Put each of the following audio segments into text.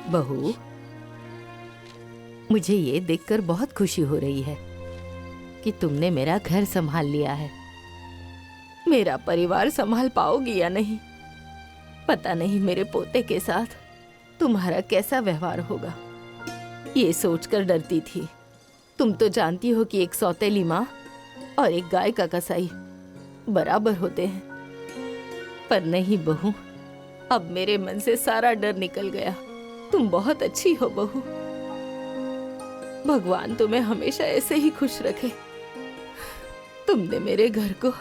बहू, मुझे ये देखकर बहुत खुशी हो रही है कि तुमने मेरा घर संभाल लिया है। मेरा परिवार संभाल पाओगी या नहीं पता नहीं। मेरे पोते के साथ तुम्हारा कैसा व्यवहार होगा ये सोचकर डरती थी। तुम तो जानती हो कि एक सौतेली माँ और एक गाय का कसाई बराबर होते हैं। पर नहीं बहू, अब मेरे मन से सारा डर निकल गया। तुम बहुत अच्छी हो बहू। भगवान तुम्हें हमेशा ऐसे ही खुश रखे। तुमने मेरे घर को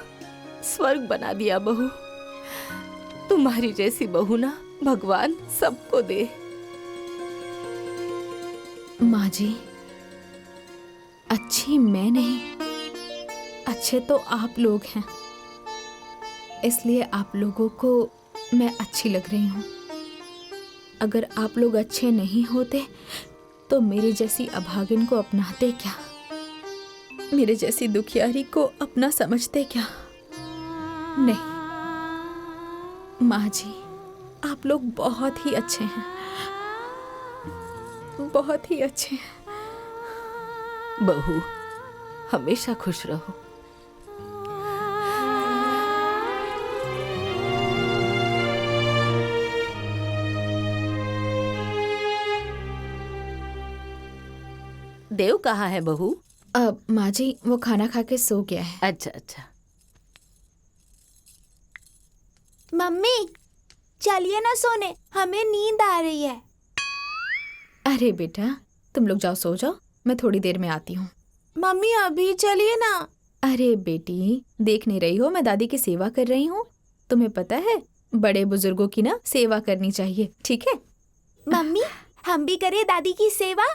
स्वर्ग बना दिया बहू। तुम्हारी जैसी बहू ना भगवान सबको दे। माँ जी, अच्छी मैं नहीं, अच्छे तो आप लोग हैं, इसलिए आप लोगों को मैं अच्छी लग रही हूँ। अगर आप लोग अच्छे नहीं होते तो मेरी जैसी अभागिन को अपनाते क्या, मेरे जैसी दुखियारी को अपना समझते क्या? नहीं माँ जी, आप लोग बहुत ही अच्छे हैं, बहुत ही अच्छे हैं। बहू, हमेशा खुश रहो। देव कहाँ है बहू? माँ जी, वो खाना खा के सो गया है। अच्छा अच्छा। मम्मी चलिए ना सोने, हमें नींद आ रही है। अरे बेटा, तुम लोग जाओ सो जाओ, मैं थोड़ी देर में आती हूँ। मम्मी अभी चलिए ना। अरे बेटी, देख नहीं रही हो मैं दादी की सेवा कर रही हूँ? तुम्हें पता है बड़े बुजुर्गों की ना सेवा करनी चाहिए, ठीक है? मम्मी हम भी करें दादी की सेवा?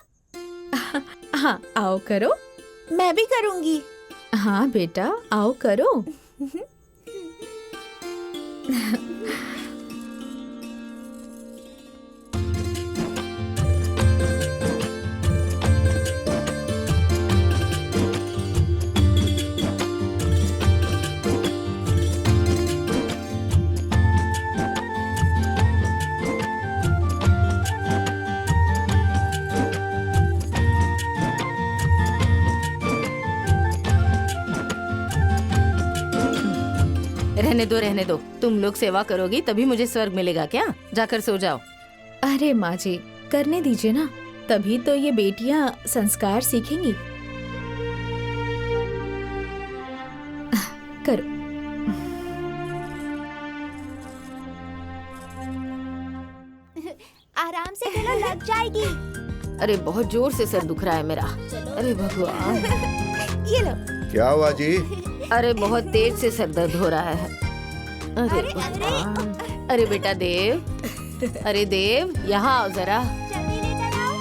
हाँ आओ करो। मैं भी करूँगी। हाँ बेटा आओ करो। रहने दो। तुम लोग सेवा करोगी तभी मुझे स्वर्ग मिलेगा क्या? जाकर सो जाओ। अरे माँ जी, करने दीजिए ना, तभी तो ये बेटियां संस्कार सीखेंगी। करो। आराम से खेलो, लग जाएगी। अरे बहुत जोर से सर दुख रहा है मेरा। अरे भगवान। ये लो। क्या हुआ जी? अरे बहुत तेज से सर दर्द हो रहा है। अरे भगवान। अरे बेटा देव, अरे देव यहाँ आओ जरा। जल्दी लेकर आओ।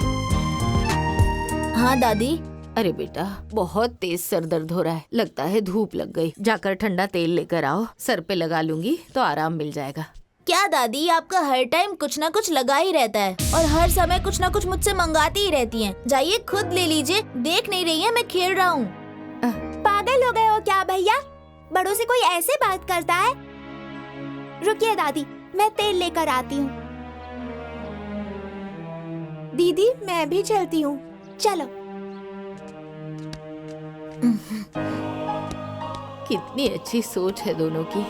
हाँ दादी। अरे बेटा बहुत तेज सर दर्द हो रहा है, लगता है धूप लग गई। जाकर ठंडा तेल लेकर आओ, सर पे लगा लूंगी तो आराम मिल जाएगा। क्या दादी, आपका हर टाइम कुछ ना कुछ लगा ही रहता है और हर समय कुछ ना कुछ मुझसे मंगाती ही रहती हैं। जाइए खुद ले लीजिए, देख नहीं रही है मैं खेल रहा हूँ। पागल हो गए हो क्या भैया? बड़ों से कोई ऐसे बात करता है? रुकिए दादी, मैं तेल लेकर आती हूँ। दीदी मैं भी चलती हूँ, चलो। कितनी अच्छी सोच है दोनों की।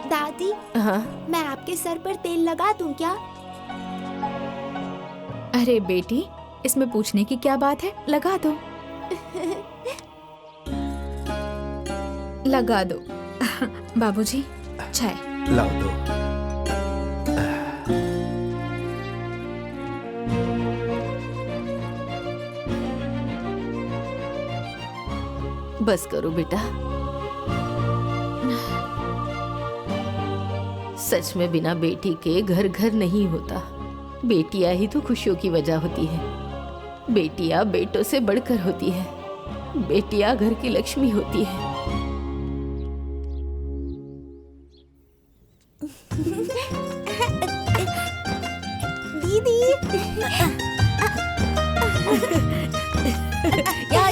दादी हाँ मैं आपके सर पर तेल लगा दूं क्या? अरे बेटी, इसमें पूछने की क्या बात है, लगा दो। लगा दो। बाबूजी चाय। ला दो। बस करो बेटा। सच में बिना बेटी के घर घर नहीं होता। बेटियां ही तो खुशियों की वजह होती है। बेटियां बेटों से बढ़कर होती है। बेटियां घर की लक्ष्मी होती है। दीदी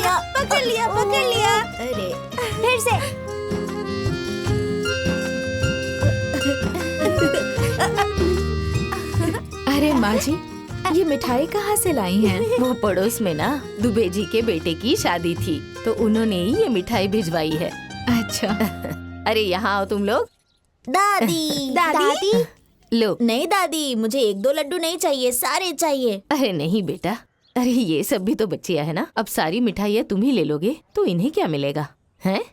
या पकड़ लिया। अरे फिर से माँ जी, ये मिठाई कहाँ से लाई हैं? वो पड़ोस में ना दुबे जी के बेटे की शादी थी, तो उन्होंने ही ये मिठाई भिजवाई है। अच्छा। अरे यहाँ आओ तुम लोग। दादी दादी? लो। नहीं दादी, मुझे 1-2 लड्डू नहीं चाहिए, सारे चाहिए। अरे नहीं बेटा, अरे ये सब भी तो बच्चियां है ना। अब सारी मिठाइयाँ तुम ही ले लोगे तो इन्हें क्या मिलेगा, हैं?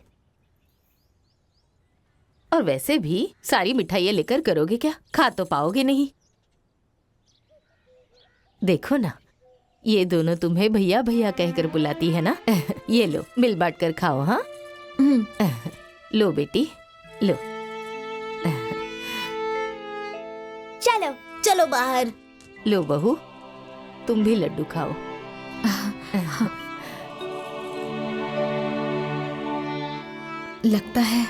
और वैसे भी सारी मिठाइयाँ लेकर करोगे क्या? खा तो पाओगे नहीं। देखो ना, ये दोनों तुम्हें भैया भैया कहकर बुलाती है ना। ये लो, मिल बांट कर खाओ। हाँ, लो बेटी, लो। चलो चलो बाहर। लो बहू, तुम भी लड्डू खाओ। लगता है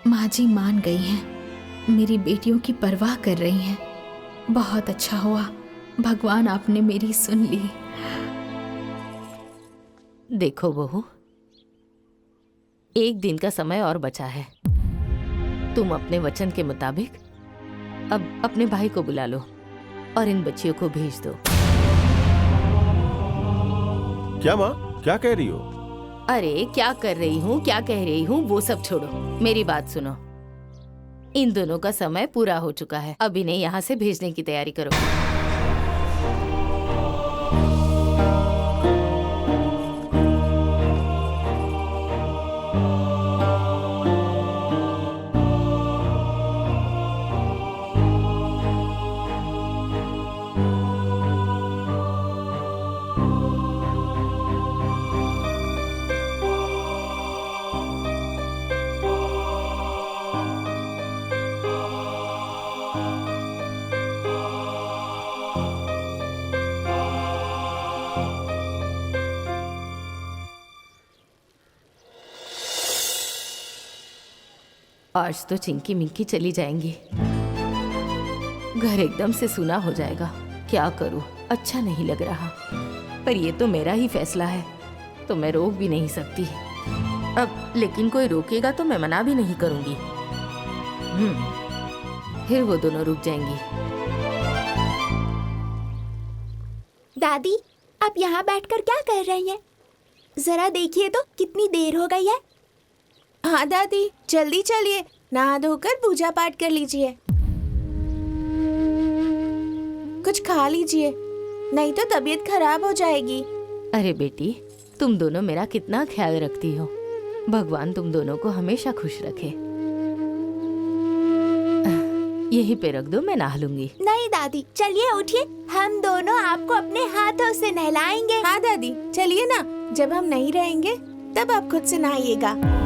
माँ जी मान गई हैं, मेरी बेटियों की परवाह कर रही हैं। बहुत अच्छा हुआ, भगवान आपने मेरी सुन ली। देखो बहू, एक दिन का समय और बचा है। तुम अपने वचन के मुताबिक अब अपने भाई को बुला लो और इन बच्चियों को भेज दो। क्या माँ, क्या कह रही हो? अरे क्या कर रही हूँ, क्या कह रही हूँ, वो सब छोड़ो, मेरी बात सुनो। इन दोनों का समय पूरा हो चुका है, अब इन्हें यहाँ से भेजने की तैयारी करो। आज तो चिंकी मिंकी चली जाएंगी, घर एकदम से सूना हो जाएगा। क्या करूं, अच्छा नहीं लग रहा, पर ये तो मेरा ही फैसला है, तो मैं रोक भी नहीं सकती। अब लेकिन कोई रोकेगा तो मैं मना भी नहीं करूंगी। फिर वो दोनों रुक जाएंगी। दादी, आप यहाँ बैठकर क्या कर रही हैं? जरा देखिए तो कितनी देर हो गई है। हाँ दादी, जल्दी चलिए, नहा धोकर पूजा पाठ कर लीजिए। कुछ खा लीजिए, नहीं तो तबीयत खराब हो जाएगी। अरे बेटी, तुम दोनों मेरा कितना ख्याल रखती हो। भगवान तुम दोनों को हमेशा खुश रखे। यहीं पे रख दो, मैं नहा लूंगी। नहीं दादी, चलिए उठिए, हम दोनों आपको अपने हाथों से नहलाएंगे। हाँ दादी, चलिए ना, जब हम नहीं रहेंगे तब आप खुद से नहाइएगा।